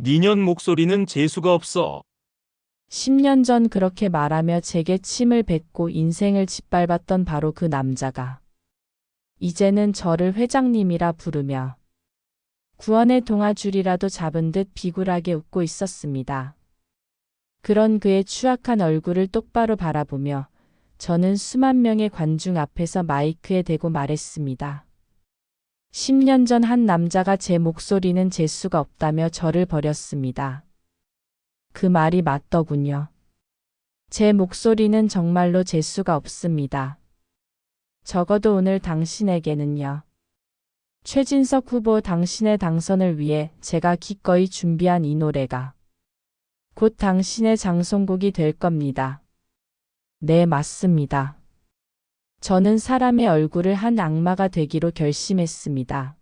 니년 목소리는 재수가 없어. 10년 전 그렇게 말하며 제게 침을 뱉고 인생을 짓밟았던 바로 그 남자가 이제는 저를 회장님이라 부르며 구원의 동아줄이라도 잡은 듯 비굴하게 웃고 있었습니다. 그런 그의 추악한 얼굴을 똑바로 바라보며 저는 수만 명의 관중 앞에서 마이크에 대고 말했습니다. 10년 전 한 남자가 제 목소리는 재수가 없다며 저를 버렸습니다. 그 말이 맞더군요. 제 목소리는 정말로 재수가 없습니다. 적어도 오늘 당신에게는요. 최진석 후보 당신의 당선을 위해 제가 기꺼이 준비한 이 노래가 곧 당신의 장송곡이 될 겁니다. 네, 맞습니다. 저는 사람의 얼굴을 한 악마가 되기로 결심했습니다.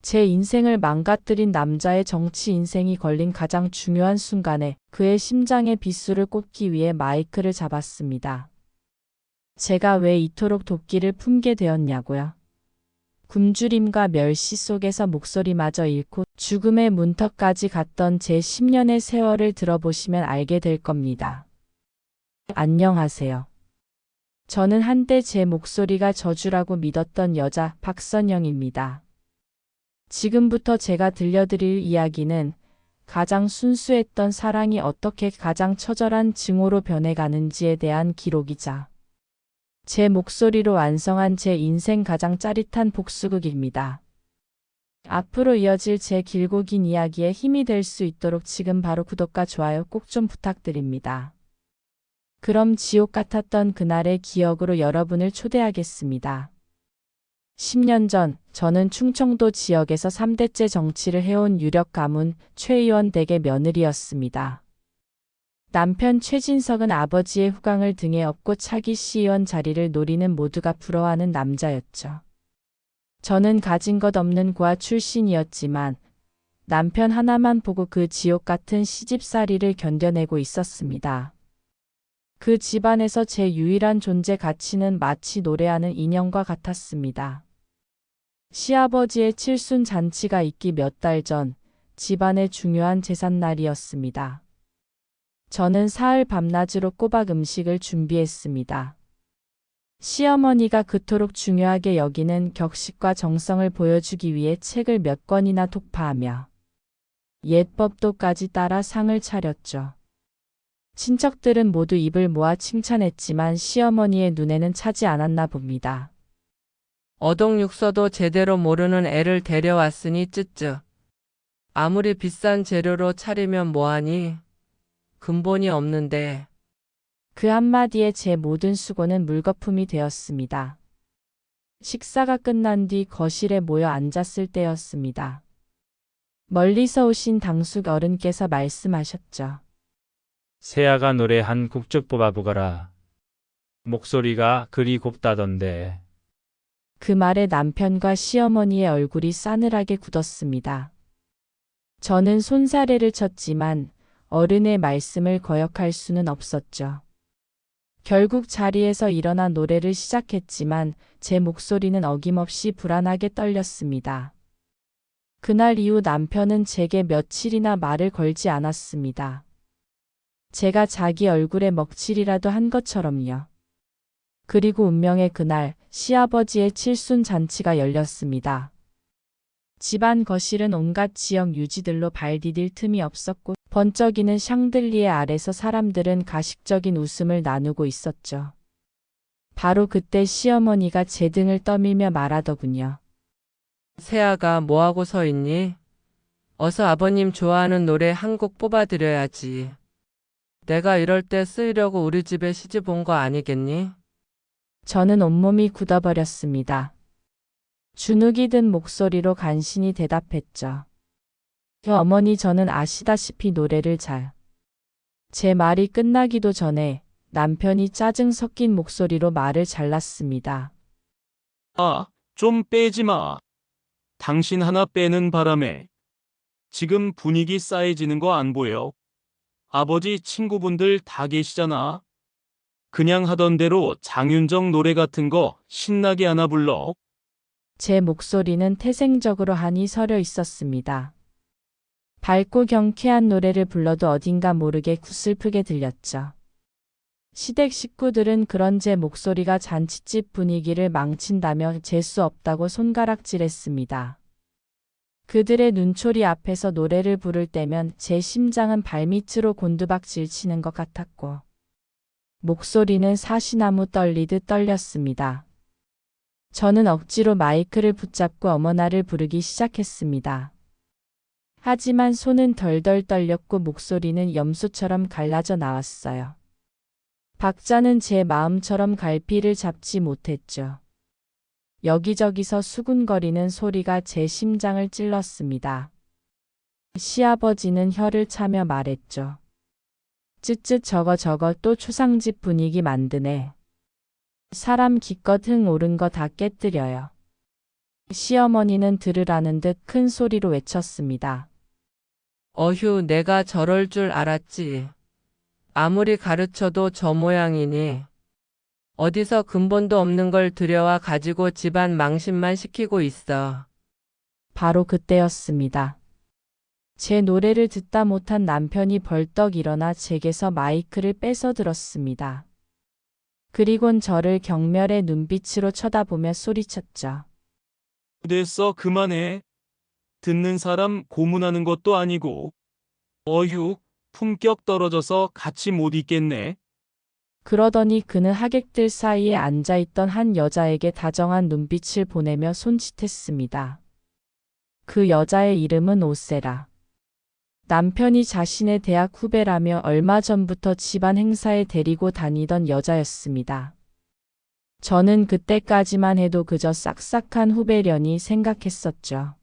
제 인생을 망가뜨린 남자의 정치 인생이 걸린 가장 중요한 순간에 그의 심장의 비수를 꽂기 위해 마이크를 잡았습니다. 제가 왜 이토록 도끼를 품게 되었냐고요? 굶주림과 멸시 속에서 목소리마저 잃고 죽음의 문턱까지 갔던 제 10년의 세월을 들어보시면 알게 될 겁니다. 안녕하세요. 저는 한때 제 목소리가 저주라고 믿었던 여자 박선영입니다. 지금부터 제가 들려드릴 이야기는 가장 순수했던 사랑이 어떻게 가장 처절한 증오로 변해가는지에 대한 기록이자 제 목소리로 완성한 제 인생 가장 짜릿한 복수극입니다. 앞으로 이어질 제 길고 긴 이야기에 힘이 될 수 있도록 지금 바로 구독과 좋아요 꼭 좀 부탁드립니다. 그럼 지옥 같았던 그날의 기억으로 여러분을 초대하겠습니다. 10년 전 저는 충청도 지역에서 3대째 정치를 해온 유력 가문 최 의원 댁의 며느리였습니다. 남편 최진석은 아버지의 후광을 등에 업고 차기 시의원 자리를 노리는 모두가 부러워하는 남자였죠. 저는 가진 것 없는 고아 출신이었지만 남편 하나만 보고 그 지옥 같은 시집살이를 견뎌내고 있었습니다. 그 집안에서 제 유일한 존재 가치는 마치 노래하는 인형과 같았습니다. 시아버지의 칠순 잔치가 있기 몇 달 전 집안의 중요한 제삿날이었습니다. 저는 사흘 밤낮으로 꼬박 음식을 준비했습니다. 시어머니가 그토록 중요하게 여기는 격식과 정성을 보여주기 위해 책을 몇 권이나 독파하며 옛법도까지 따라 상을 차렸죠. 친척들은 모두 입을 모아 칭찬했지만 시어머니의 눈에는 차지 않았나 봅니다. 어독육서도 제대로 모르는 애를 데려왔으니 쯧쯧. 아무리 비싼 재료로 차리면 뭐하니? 근본이 없는데. 그 한마디에 제 모든 수고는 물거품이 되었습니다. 식사가 끝난 뒤 거실에 모여 앉았을 때였습니다. 멀리서 오신 당숙 어른께서 말씀하셨죠. 세아가 노래한 국적 뽑아보거라. 목소리가 그리 곱다던데. 그 말에 남편과 시어머니의 얼굴이 싸늘하게 굳었습니다. 저는 손사래를 쳤지만 어른의 말씀을 거역할 수는 없었죠. 결국 자리에서 일어나 노래를 시작했지만 제 목소리는 어김없이 불안하게 떨렸습니다. 그날 이후 남편은 제게 며칠이나 말을 걸지 않았습니다. 제가 자기 얼굴에 먹칠이라도 한 것처럼요. 그리고 운명의 그날 시아버지의 칠순 잔치가 열렸습니다. 집안 거실은 온갖 지역 유지들로 발 디딜 틈이 없었고 번쩍이는 샹들리에 아래서 사람들은 가식적인 웃음을 나누고 있었죠. 바로 그때 시어머니가 제 등을 떠밀며 말하더군요. 세아가 뭐하고 서 있니? 어서 아버님 좋아하는 노래 한 곡 뽑아드려야지. 내가 이럴 때 쓰이려고 우리 집에 시집 온 거 아니겠니? 저는 온몸이 굳어버렸습니다. 주눅이 든 목소리로 간신히 대답했죠. 어머니, 저는 아시다시피 노래를 제 말이 끝나기도 전에 남편이 짜증 섞인 목소리로 말을 잘랐습니다. 아, 좀 빼지 마. 당신 하나 빼는 바람에 지금 분위기 싸해지는 거 안 보여? 아버지 친구분들 다 계시잖아. 그냥 하던 대로 장윤정 노래 같은 거 신나게 하나 불러. 제 목소리는 태생적으로 한이 서려 있었습니다. 밝고 경쾌한 노래를 불러도 어딘가 모르게 구슬프게 들렸죠. 시댁 식구들은 그런 제 목소리가 잔칫집 분위기를 망친다며 재수 없다고 손가락질했습니다. 그들의 눈초리 앞에서 노래를 부를 때면 제 심장은 발밑으로 곤두박질 치는 것 같았고 목소리는 사시나무 떨리듯 떨렸습니다. 저는 억지로 마이크를 붙잡고 어머나를 부르기 시작했습니다. 하지만 손은 덜덜 떨렸고 목소리는 염소처럼 갈라져 나왔어요. 박자는 제 마음처럼 갈피를 잡지 못했죠. 여기저기서 수군거리는 소리가 제 심장을 찔렀습니다. 시아버지는 혀를 차며 말했죠. 쯧쯧 저거 또 초상집 분위기 만드네. 사람 기껏 흥 오른 거 다 깨뜨려요. 시어머니는 들으라는 듯 큰 소리로 외쳤습니다. 어휴, 내가 저럴 줄 알았지. 아무리 가르쳐도 저 모양이니. 어디서 근본도 없는 걸 들여와 가지고 집안 망신만 시키고 있어. 바로 그때였습니다. 제 노래를 듣다 못한 남편이 벌떡 일어나 제게서 마이크를 뺏어 들었습니다. 그리곤 저를 경멸의 눈빛으로 쳐다보며 소리쳤죠. 됐어, 그만해. 듣는 사람 고문하는 것도 아니고. 어휴, 품격 떨어져서 같이 못 있겠네. 그러더니 그는 하객들 사이에 앉아있던 한 여자에게 다정한 눈빛을 보내며 손짓했습니다. 그 여자의 이름은 오세라. 남편이 자신의 대학 후배라며 얼마 전부터 집안 행사에 데리고 다니던 여자였습니다. 저는 그때까지만 해도 그저 싹싹한 후배려니 생각했었죠.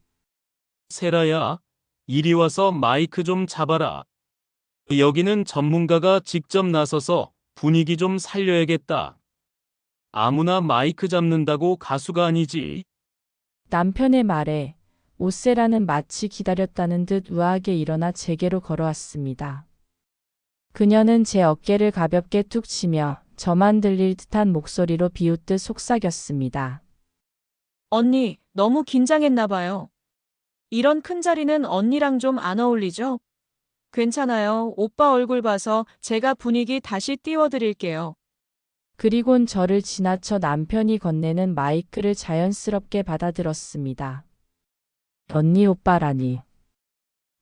세라야, 이리 와서 마이크 좀 잡아라. 여기는 전문가가 직접 나서서 분위기 좀 살려야겠다. 아무나 마이크 잡는다고 가수가 아니지. 남편의 말에 오세라는 마치 기다렸다는 듯 우아하게 일어나 제게로 걸어왔습니다. 그녀는 제 어깨를 가볍게 툭 치며 저만 들릴 듯한 목소리로 비웃듯 속삭였습니다. 언니, 너무 긴장했나 봐요. 이런 큰 자리는 언니랑 좀 안 어울리죠? 괜찮아요. 오빠 얼굴 봐서 제가 분위기 다시 띄워드릴게요. 그리곤 저를 지나쳐 남편이 건네는 마이크를 자연스럽게 받아들었습니다. 언니 오빠라니.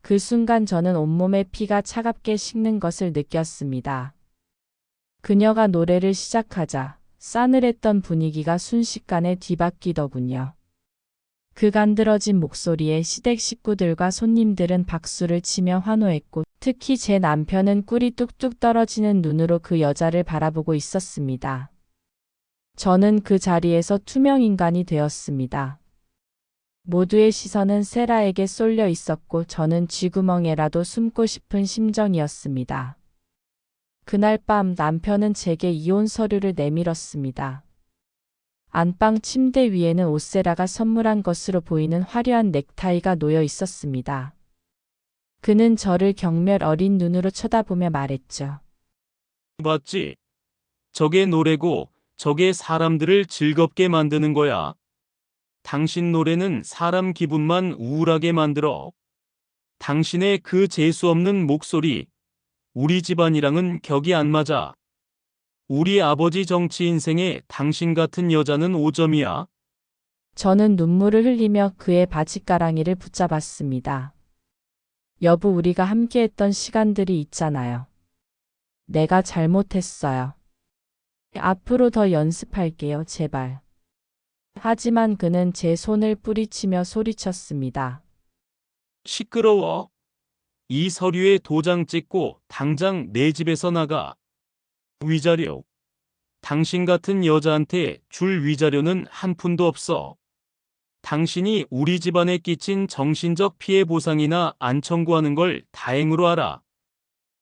그 순간 저는 온몸에 피가 차갑게 식는 것을 느꼈습니다. 그녀가 노래를 시작하자 싸늘했던 분위기가 순식간에 뒤바뀌더군요. 그 간드러진 목소리에 시댁 식구들과 손님들은 박수를 치며 환호했고 특히 제 남편은 꿀이 뚝뚝 떨어지는 눈으로 그 여자를 바라보고 있었습니다. 저는 그 자리에서 투명 인간이 되었습니다. 모두의 시선은 세라에게 쏠려 있었고 저는 쥐구멍에라도 숨고 싶은 심정이었습니다. 그날 밤 남편은 제게 이혼 서류를 내밀었습니다. 안방 침대 위에는 오세라가 선물한 것으로 보이는 화려한 넥타이가 놓여 있었습니다. 그는 저를 경멸 어린 눈으로 쳐다보며 말했죠. 봤지? 저게 노래고 저게 사람들을 즐겁게 만드는 거야. 당신 노래는 사람 기분만 우울하게 만들어. 당신의 그 재수 없는 목소리, 우리 집안이랑은 격이 안 맞아. 우리 아버지 정치 인생에 당신 같은 여자는 5점이야. 저는 눈물을 흘리며 그의 바지가랑이를 붙잡았습니다. 여보, 우리가 함께했던 시간들이 있잖아요. 내가 잘못했어요. 앞으로 더 연습할게요, 제발. 하지만 그는 제 손을 뿌리치며 소리쳤습니다. 시끄러워. 이 서류에 도장 찍고 당장 내 집에서 나가. 위자료. 당신 같은 여자한테 줄 위자료는 한 푼도 없어. 당신이 우리 집안에 끼친 정신적 피해 보상이나 안 청구하는 걸 다행으로 알아.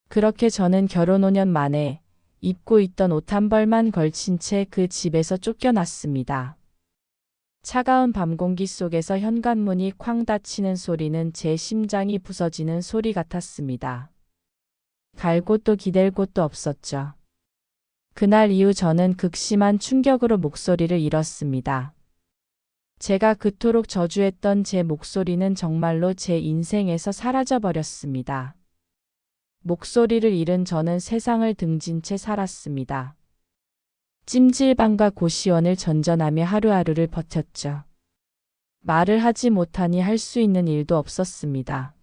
그렇게 저는 결혼 5년 만에 입고 있던 옷 한 벌만 걸친 채 그 집에서 쫓겨났습니다. 차가운 밤 공기 속에서 현관문이 쾅 닫히는 소리는 제 심장이 부서지는 소리 같았습니다. 갈 곳도 기댈 곳도 없었죠. 그날 이후 저는 극심한 충격으로 목소리를 잃었습니다. 제가 그토록 저주했던 제 목소리는 정말로 제 인생에서 사라져 버렸습니다. 목소리를 잃은 저는 세상을 등진 채 살았습니다. 찜질방과 고시원을 전전하며 하루하루를 버텼죠. 말을 하지 못하니 할 수 있는 일도 없었습니다.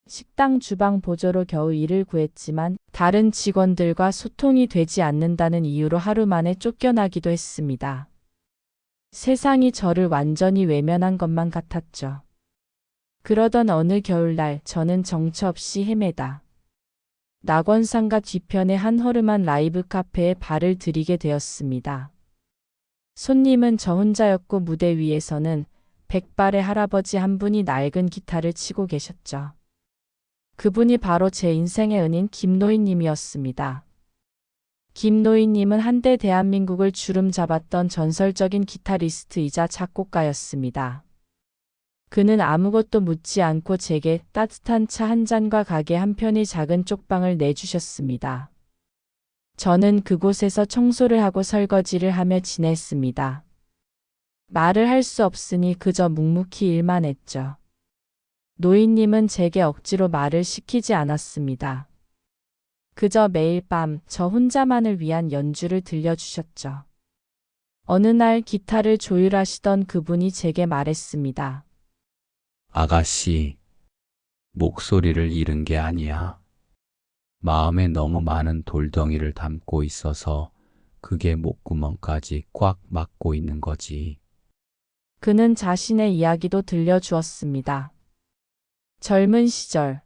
식당 주방 보조로 겨우 일을 구했지만 다른 직원들과 소통이 되지 않는다는 이유로 하루 만에 쫓겨나기도 했습니다. 세상이 저를 완전히 외면한 것만 같았죠. 그러던 어느 겨울날 저는 정처 없이 헤매다 낙원상가 뒤편의 한 허름한 라이브 카페에 발을 들이게 되었습니다. 손님은 저 혼자였고 무대 위에서는 백발의 할아버지 한 분이 낡은 기타를 치고 계셨죠. 그분이 바로 제 인생의 은인 김노인님이었습니다. 김노인님은 한때 대한민국을 주름잡았던 전설적인 기타리스트이자 작곡가였습니다. 그는 아무것도 묻지 않고 제게 따뜻한 차 한 잔과 가게 한 편의 작은 쪽방을 내주셨습니다. 저는 그곳에서 청소를 하고 설거지를 하며 지냈습니다. 말을 할 수 없으니 그저 묵묵히 일만 했죠. 노인님은 제게 억지로 말을 시키지 않았습니다. 그저 매일 밤 저 혼자만을 위한 연주를 들려주셨죠. 어느 날 기타를 조율하시던 그분이 제게 말했습니다. 아가씨, 목소리를 잃은 게 아니야. 마음에 너무 많은 돌덩이를 담고 있어서 그게 목구멍까지 꽉 막고 있는 거지. 그는 자신의 이야기도 들려주었습니다. 젊은 시절,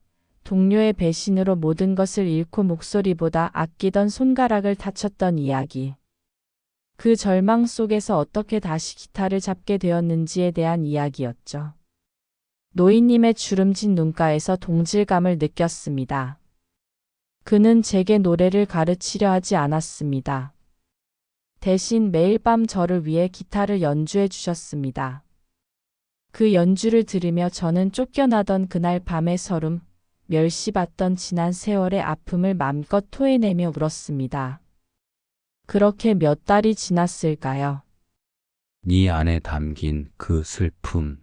동료의 배신으로 모든 것을 잃고 목소리보다 아끼던 손가락을 다쳤던 이야기. 그 절망 속에서 어떻게 다시 기타를 잡게 되었는지에 대한 이야기였죠. 노인님의 주름진 눈가에서 동질감을 느꼈습니다. 그는 제게 노래를 가르치려 하지 않았습니다. 대신 매일 밤 저를 위해 기타를 연주해 주셨습니다. 그 연주를 들으며 저는 쫓겨나던 그날 밤의 서름, 멸시받던 지난 세월의 아픔을 맘껏 토해내며 울었습니다. 그렇게 몇 달이 지났을까요? 네 안에 담긴 그 슬픔,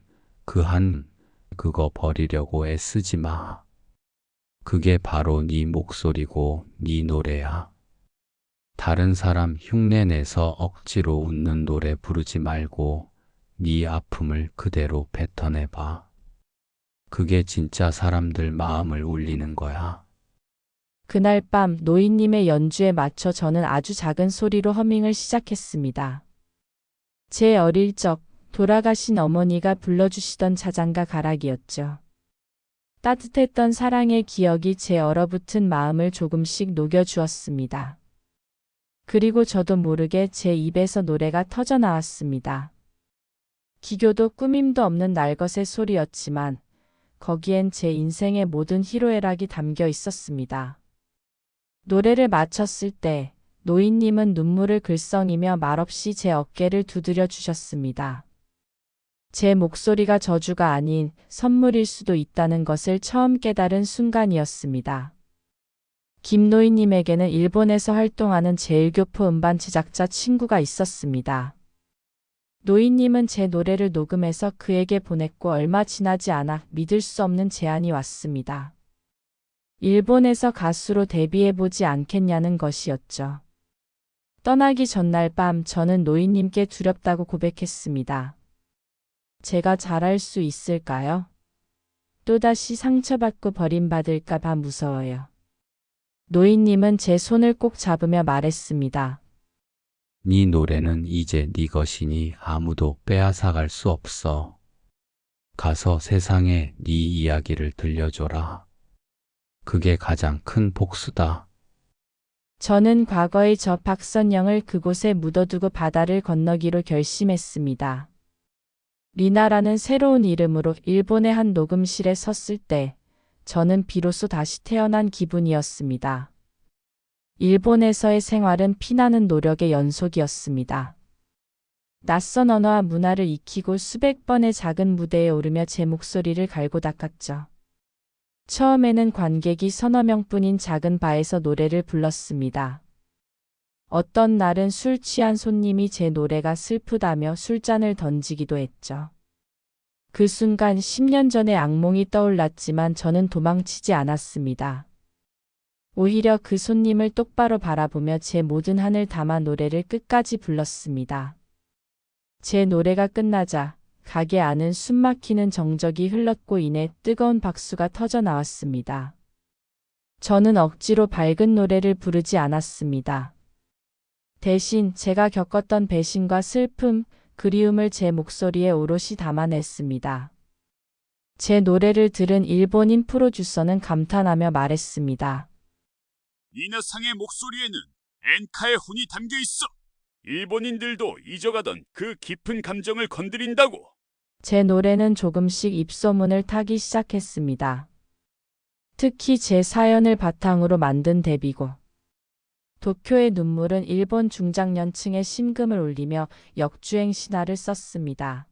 그거 버리려고 애쓰지 마. 그게 바로 네 목소리고 네 노래야. 다른 사람 흉내내서 억지로 웃는 노래 부르지 말고 네 아픔을 그대로 뱉어내봐. 그게 진짜 사람들 마음을 울리는 거야. 그날 밤 노인님의 연주에 맞춰 저는 아주 작은 소리로 허밍을 시작했습니다. 제 어릴 적 돌아가신 어머니가 불러주시던 자장가 가락이었죠. 따뜻했던 사랑의 기억이 제 얼어붙은 마음을 조금씩 녹여주었습니다. 그리고 저도 모르게 제 입에서 노래가 터져나왔습니다. 기교도 꾸밈도 없는 날것의 소리였지만 거기엔 제 인생의 모든 희로애락이 담겨 있었습니다. 노래를 마쳤을 때 노인님은 눈물을 글썽이며 말없이 제 어깨를 두드려 주셨습니다. 제 목소리가 저주가 아닌 선물일 수도 있다는 것을 처음 깨달은 순간이었습니다. 김노인님에게는 일본에서 활동하는 제1교포 음반 제작자 친구가 있었습니다. 노인님은 제 노래를 녹음해서 그에게 보냈고 얼마 지나지 않아 믿을 수 없는 제안이 왔습니다. 일본에서 가수로 데뷔해보지 않겠냐는 것이었죠. 떠나기 전날 밤 저는 노인님께 두렵다고 고백했습니다. 제가 잘할 수 있을까요? 또다시 상처받고 버림받을까 봐 무서워요. 노인님은 제 손을 꼭 잡으며 말했습니다. 네 노래는 이제 네 것이니 아무도 빼앗아갈 수 없어. 가서 세상에 네 이야기를 들려줘라. 그게 가장 큰 복수다. 저는 과거의 저 박선영을 그곳에 묻어두고 바다를 건너기로 결심했습니다. 리나라는 새로운 이름으로 일본의 한 녹음실에 섰을 때 저는 비로소 다시 태어난 기분이었습니다. 일본에서의 생활은 피나는 노력의 연속이었습니다. 낯선 언어와 문화를 익히고 수백 번의 작은 무대에 오르며 제 목소리를 갈고 닦았죠. 처음에는 관객이 서너 명뿐인 작은 바에서 노래를 불렀습니다. 어떤 날은 술 취한 손님이 제 노래가 슬프다며 술잔을 던지기도 했죠. 그 순간 10년 전의 악몽이 떠올랐지만 저는 도망치지 않았습니다. 오히려 그 손님을 똑바로 바라보며 제 모든 한을 담아 노래를 끝까지 불렀습니다. 제 노래가 끝나자 가게 안은 숨막히는 정적이 흘렀고 이내 뜨거운 박수가 터져 나왔습니다. 저는 억지로 밝은 노래를 부르지 않았습니다. 대신 제가 겪었던 배신과 슬픔, 그리움을 제 목소리에 오롯이 담아냈습니다. 제 노래를 들은 일본인 프로듀서는 감탄하며 말했습니다. 니나상의 목소리에는 엔카의 혼이 담겨 있어. 일본인들도 잊어가던 그 깊은 감정을 건드린다고. 제 노래는 조금씩 입소문을 타기 시작했습니다. 특히 제 사연을 바탕으로 만든 데뷔곡 도쿄의 눈물은 일본 중장년층의 심금을 울리며 역주행 신화를 썼습니다.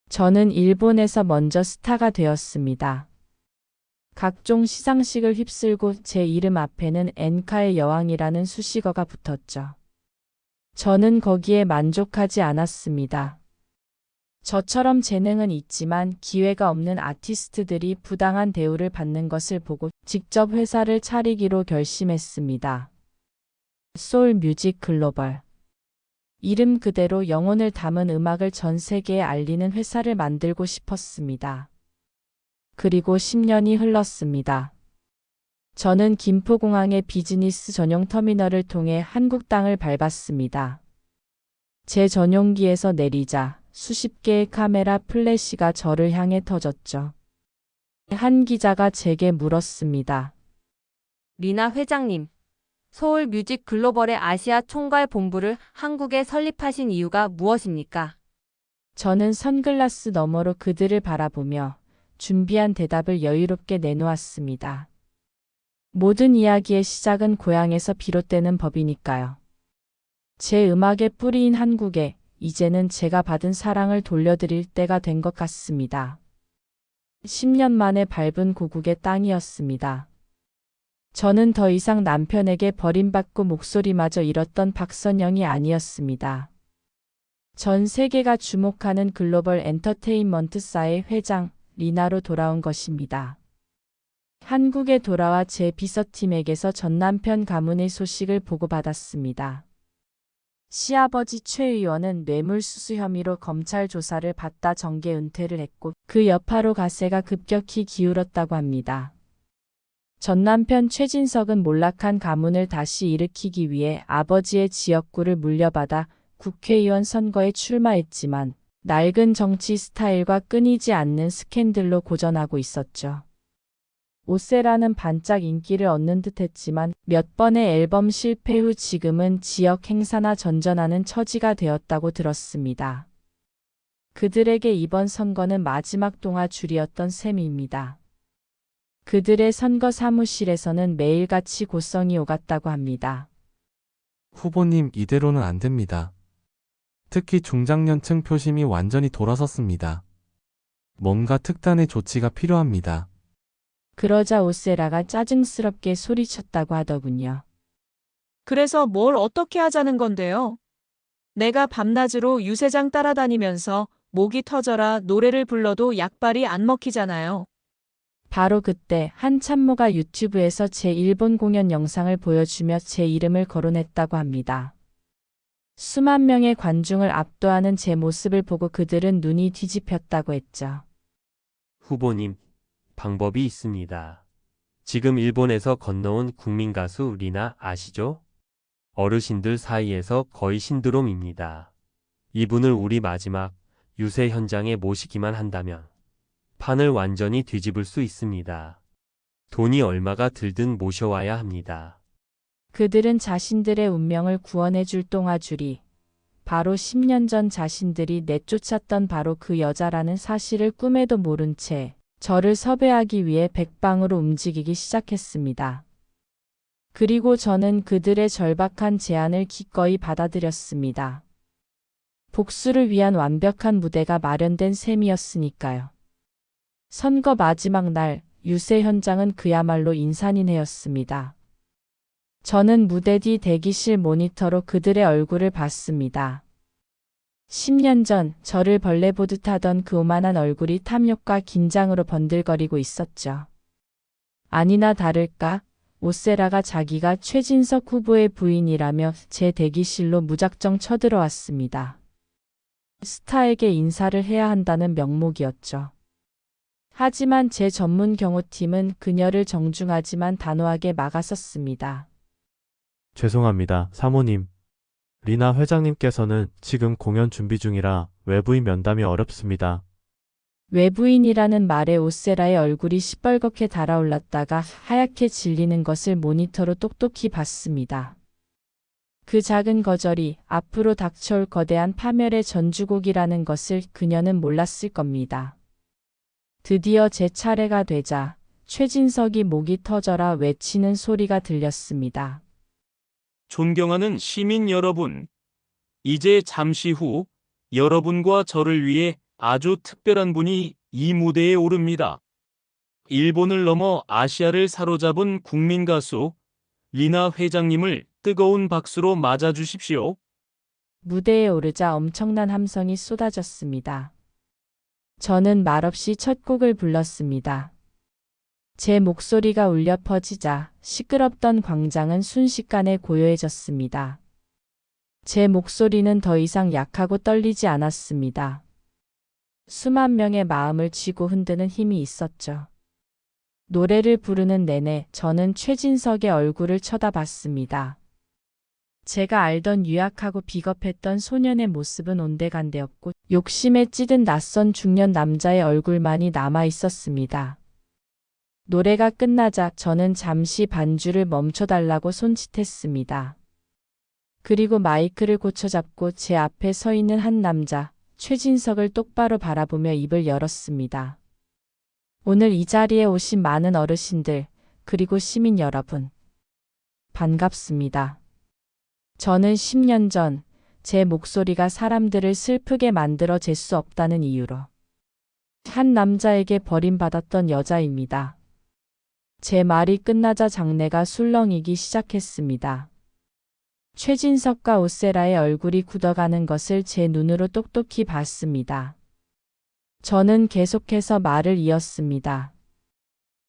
저는 일본에서 먼저 스타가 되었습니다. 각종 시상식을 휩쓸고 제 이름 앞에는 엔카의 여왕이라는 수식어가 붙었죠. 저는 거기에 만족하지 않았습니다. 저처럼 재능은 있지만 기회가 없는 아티스트들이 부당한 대우를 받는 것을 보고 직접 회사를 차리기로 결심했습니다. 소울 뮤직 글로벌. 이름 그대로 영혼을 담은 음악을 전 세계에 알리는 회사를 만들고 싶었습니다. 그리고 10년이 흘렀습니다. 저는 김포공항의 비즈니스 전용 터미널을 통해 한국 땅을 밟았습니다. 제 전용기에서 내리자 수십 개의 카메라 플래시가 저를 향해 터졌죠. 한 기자가 제게 물었습니다. 리나 회장님, 서울 뮤직 글로벌의 아시아 총괄 본부를 한국에 설립하신 이유가 무엇입니까? 저는 선글라스 너머로 그들을 바라보며 준비한 대답을 여유롭게 내놓았습니다. 모든 이야기의 시작은 고향에서 비롯되는 법이니까요. 제 음악의 뿌리인 한국에 이제는 제가 받은 사랑을 돌려드릴 때가 된 것 같습니다. 10년 만에 밟은 고국의 땅이었습니다. 저는 더 이상 남편에게 버림받고 목소리마저 잃었던 박선영이 아니었습니다. 전 세계가 주목하는 글로벌 엔터테인먼트사의 회장 리나로 돌아온 것입니다. 한국에 돌아와 제 비서팀에게서 전 남편 가문의 소식을 보고받았습니다. 시아버지 최 의원은 뇌물수수 혐의로 검찰 조사를 받다 정계 은퇴를 했고 그 여파로 가세가 급격히 기울었다고 합니다. 전 남편 최진석은 몰락한 가문을 다시 일으키기 위해 아버지의 지역구를 물려받아 국회의원 선거에 출마했지만 낡은 정치 스타일과 끊이지 않는 스캔들로 고전하고 있었죠. 오세라는 반짝 인기를 얻는 듯했지만 몇 번의 앨범 실패 후 지금은 지역 행사나 전전하는 처지가 되었다고 들었습니다. 그들에게 이번 선거는 마지막 동화줄이었던 셈입니다. 그들의 선거 사무실에서는 매일같이 고성이 오갔다고 합니다. 후보님, 이대로는 안 됩니다. 특히 중장년층 표심이 완전히 돌아섰습니다. 뭔가 특단의 조치가 필요합니다. 그러자 오세라가 짜증스럽게 소리쳤다고 하더군요. 그래서 뭘 어떻게 하자는 건데요? 내가 밤낮으로 유세장 따라다니면서 목이 터져라 노래를 불러도 약발이 안 먹히잖아요. 바로 그때 한 참모가 유튜브에서 제 일본 공연 영상을 보여주며 제 이름을 거론했다고 합니다. 수만 명의 관중을 압도하는 제 모습을 보고 그들은 눈이 뒤집혔다고 했죠. 후보님, 방법이 있습니다. 지금 일본에서 건너온 국민 가수 리나 아시죠? 어르신들 사이에서 거의 신드롬입니다. 이분을 우리 마지막 유세 현장에 모시기만 한다면 판을 완전히 뒤집을 수 있습니다. 돈이 얼마가 들든 모셔와야 합니다. 그들은 자신들의 운명을 구원해줄 동화줄이 바로 10년 전 자신들이 내쫓았던 바로 그 여자라는 사실을 꿈에도 모른 채 저를 섭외하기 위해 백방으로 움직이기 시작했습니다. 그리고 저는 그들의 절박한 제안을 기꺼이 받아들였습니다. 복수를 위한 완벽한 무대가 마련된 셈이었으니까요. 선거 마지막 날 유세 현장은 그야말로 인산인해였습니다. 저는 무대 뒤 대기실 모니터로 그들의 얼굴을 봤습니다. 10년 전 저를 벌레 보듯 하던 그 오만한 얼굴이 탐욕과 긴장으로 번들거리고 있었죠. 아니나 다를까 오세라가 자기가 최진석 후보의 부인이라며 제 대기실로 무작정 쳐들어왔습니다. 스타에게 인사를 해야 한다는 명목이었죠. 하지만 제 전문 경호팀은 그녀를 정중하지만 단호하게 막아섰습니다. 죄송합니다, 사모님. 리나 회장님께서는 지금 공연 준비 중이라 외부인 면담이 어렵습니다. 외부인이라는 말에 오세라의 얼굴이 시뻘겋게 달아올랐다가 하얗게 질리는 것을 모니터로 똑똑히 봤습니다. 그 작은 거절이 앞으로 닥쳐올 거대한 파멸의 전주곡이라는 것을 그녀는 몰랐을 겁니다. 드디어 제 차례가 되자 최진석이 목이 터져라 외치는 소리가 들렸습니다. 존경하는 시민 여러분, 이제 잠시 후 여러분과 저를 위해 아주 특별한 분이 이 무대에 오릅니다. 일본을 넘어 아시아를 사로잡은 국민 가수 리나 회장님을 뜨거운 박수로 맞아주십시오. 무대에 오르자 엄청난 함성이 쏟아졌습니다. 저는 말없이 첫 곡을 불렀습니다. 제 목소리가 울려 퍼지자 시끄럽던 광장은 순식간에 고요해졌습니다. 제 목소리는 더 이상 약하고 떨리지 않았습니다. 수만 명의 마음을 쥐고 흔드는 힘이 있었죠. 노래를 부르는 내내 저는 최진석의 얼굴을 쳐다봤습니다. 제가 알던 유약하고 비겁했던 소년의 모습은 온데간데없고 욕심에 찌든 낯선 중년 남자의 얼굴만이 남아 있었습니다. 노래가 끝나자 저는 잠시 반주를 멈춰달라고 손짓했습니다. 그리고 마이크를 고쳐잡고 제 앞에 서 있는 한 남자, 최진석을 똑바로 바라보며 입을 열었습니다. 오늘 이 자리에 오신 많은 어르신들, 그리고 시민 여러분. 반갑습니다. 저는 10년 전 제 목소리가 사람들을 슬프게 만들어 잴 수 없다는 이유로 한 남자에게 버림받았던 여자입니다. 제 말이 끝나자 장내가 술렁이기 시작했습니다. 최진석과 오세라의 얼굴이 굳어가는 것을 제 눈으로 똑똑히 봤습니다. 저는 계속해서 말을 이었습니다.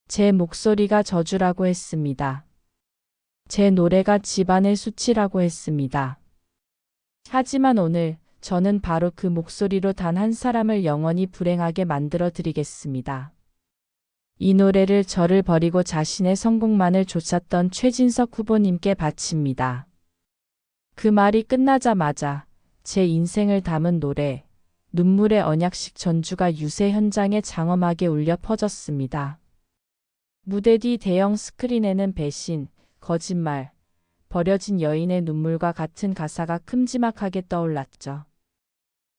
제 목소리가 저주라고 했습니다. 제 노래가 집안의 수치라고 했습니다. 하지만 오늘 저는 바로 그 목소리로 단 한 사람을 영원히 불행하게 만들어 드리겠습니다. 이 노래를 저를 버리고 자신의 성공만을 좇았던 최진석 후보님께 바칩니다. 그 말이 끝나자마자 제 인생을 담은 노래, 눈물의 언약식 전주가 유세 현장에 장엄하게 울려 퍼졌습니다. 무대 뒤 대형 스크린에는 배신, 거짓말, 버려진 여인의 눈물과 같은 가사가 큼지막하게 떠올랐죠.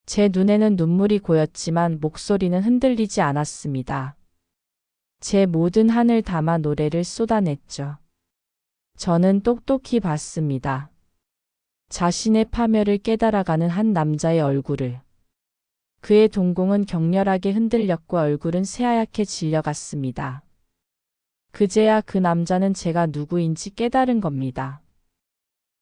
제 눈에는 눈물이 고였지만 목소리는 흔들리지 않았습니다. 제 모든 한을 담아 노래를 쏟아냈죠. 저는 똑똑히 봤습니다. 자신의 파멸을 깨달아가는 한 남자의 얼굴을. 그의 동공은 격렬하게 흔들렸고 얼굴은 새하얗게 질려갔습니다. 그제야 그 남자는 제가 누구인지 깨달은 겁니다.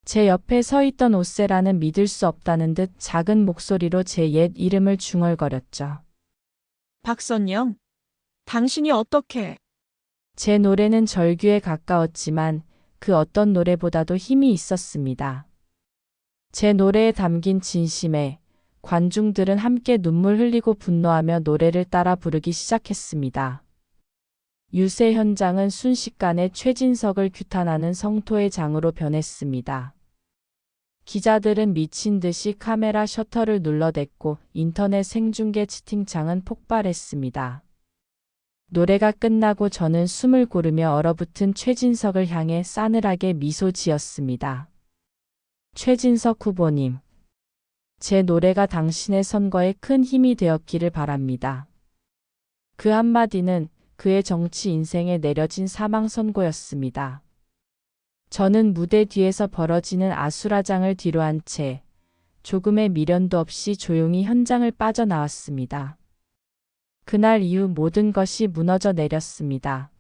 제 옆에 서 있던 오세라는 믿을 수 없다는 듯 작은 목소리로 제 옛 이름을 중얼거렸죠. 박선영, 당신이 어떻게? 제 노래는 절규에 가까웠지만 그 어떤 노래보다도 힘이 있었습니다. 제 노래에 담긴 진심에 관중들은 함께 눈물 흘리고 분노하며 노래를 따라 부르기 시작했습니다. 유세 현장은 순식간에 최진석을 규탄하는 성토의 장으로 변했습니다. 기자들은 미친 듯이 카메라 셔터를 눌러댔고 인터넷 생중계 채팅창은 폭발했습니다. 노래가 끝나고 저는 숨을 고르며 얼어붙은 최진석을 향해 싸늘하게 미소 지었습니다. 최진석 후보님, 제 노래가 당신의 선거에 큰 힘이 되었기를 바랍니다. 그 한마디는 그의 정치 인생에 내려진 사망 선고였습니다. 저는 무대 뒤에서 벌어지는 아수라장을 뒤로한 채 조금의 미련도 없이 조용히 현장을 빠져나왔습니다. 그날 이후 모든 것이 무너져 내렸습니다.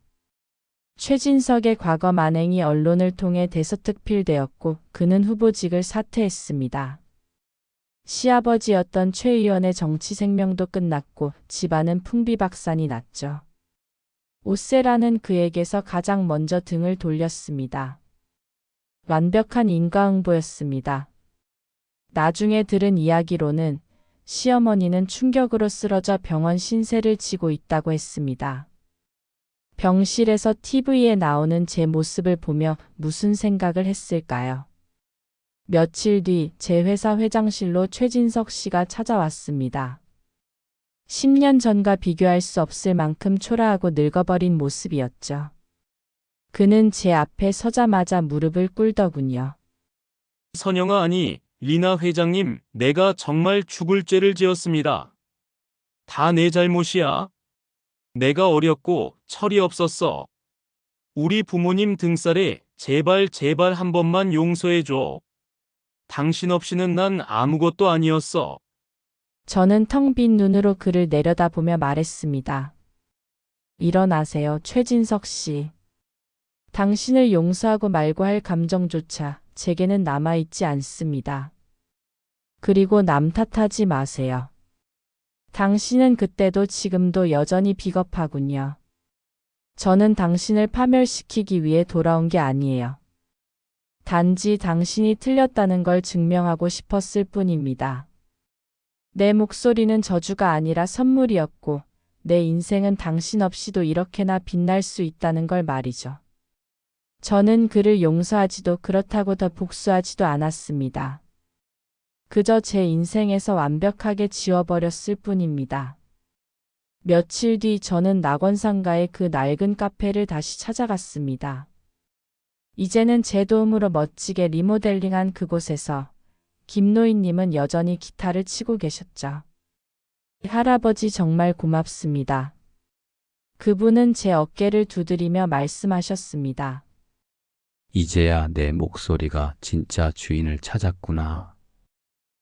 최진석의 과거 만행이 언론을 통해 대서특필되었고 그는 후보직을 사퇴했습니다. 시아버지였던 최 의원의 정치 생명도 끝났고 집안은 풍비박산이 났죠. 오세라는 그에게서 가장 먼저 등을 돌렸습니다. 완벽한 인과응보였습니다. 나중에 들은 이야기로는 시어머니는 충격으로 쓰러져 병원 신세를 지고 있다고 했습니다. 병실에서 TV에 나오는 제 모습을 보며 무슨 생각을 했을까요? 며칠 뒤 제 회사 회장실로 최진석 씨가 찾아왔습니다. 10년 전과 비교할 수 없을 만큼 초라하고 늙어버린 모습이었죠. 그는 제 앞에 서자마자 무릎을 꿇더군요. 선영아, 아니, 리나 회장님, 내가 정말 죽을 죄를 지었습니다. 다 내 잘못이야. 내가 어렸고 철이 없었어. 우리 부모님 등살에 제발 한 번만 용서해줘. 당신 없이는 난 아무것도 아니었어. 저는 텅 빈 눈으로 그를 내려다보며 말했습니다. 일어나세요, 최진석 씨. 당신을 용서하고 말고 할 감정조차 제게는 남아있지 않습니다. 그리고 남 탓하지 마세요. 당신은 그때도 지금도 여전히 비겁하군요. 저는 당신을 파멸시키기 위해 돌아온 게 아니에요. 단지 당신이 틀렸다는 걸 증명하고 싶었을 뿐입니다. 내 목소리는 저주가 아니라 선물이었고 내 인생은 당신 없이도 이렇게나 빛날 수 있다는 걸 말이죠. 저는 그를 용서하지도 그렇다고 더 복수하지도 않았습니다. 그저 제 인생에서 완벽하게 지워버렸을 뿐입니다. 며칠 뒤 저는 낙원상가의 그 낡은 카페를 다시 찾아갔습니다. 이제는 제 도움으로 멋지게 리모델링한 그곳에서 김노인님은 여전히 기타를 치고 계셨죠. 할아버지 정말 고맙습니다. 그분은 제 어깨를 두드리며 말씀하셨습니다. 이제야 내 목소리가 진짜 주인을 찾았구나.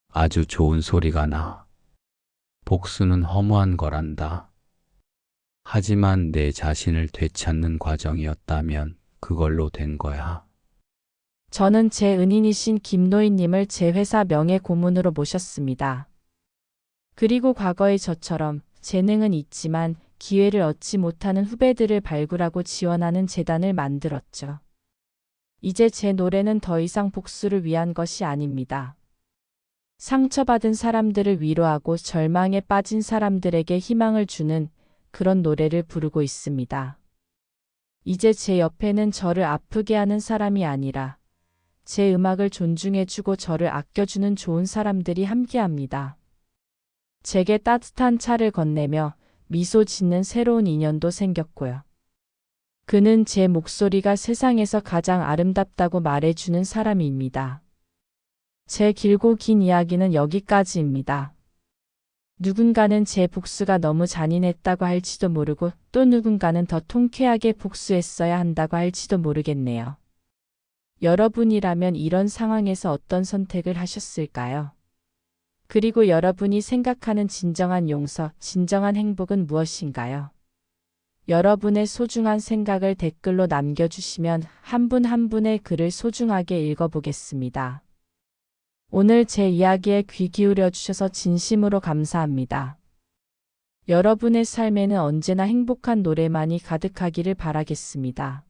아주 좋은 소리가 나. 복수는 허무한 거란다. 하지만 내 자신을 되찾는 과정이었다면 그걸로 된 거야. 저는 제 은인이신 김노인님을 제 회사 명예 고문으로 모셨습니다. 그리고 과거의 저처럼 재능은 있지만 기회를 얻지 못하는 후배들을 발굴하고 지원하는 재단을 만들었죠. 이제 제 노래는 더 이상 복수를 위한 것이 아닙니다. 상처받은 사람들을 위로하고 절망에 빠진 사람들에게 희망을 주는 그런 노래를 부르고 있습니다. 이제 제 옆에는 저를 아프게 하는 사람이 아니라 제 음악을 존중해주고 저를 아껴주는 좋은 사람들이 함께합니다. 제게 따뜻한 차를 건네며 미소 짓는 새로운 인연도 생겼고요. 그는 제 목소리가 세상에서 가장 아름답다고 말해주는 사람입니다. 제 길고 긴 이야기는 여기까지입니다. 누군가는 제 복수가 너무 잔인했다고 할지도 모르고 또 누군가는 더 통쾌하게 복수했어야 한다고 할지도 모르겠네요. 여러분이라면 이런 상황에서 어떤 선택을 하셨을까요? 그리고 여러분이 생각하는 진정한 용서, 진정한 행복은 무엇인가요? 여러분의 소중한 생각을 댓글로 남겨주시면 한 분 한 분의 글을 소중하게 읽어보겠습니다. 오늘 제 이야기에 귀 기울여 주셔서 진심으로 감사합니다. 여러분의 삶에는 언제나 행복한 노래만이 가득하기를 바라겠습니다.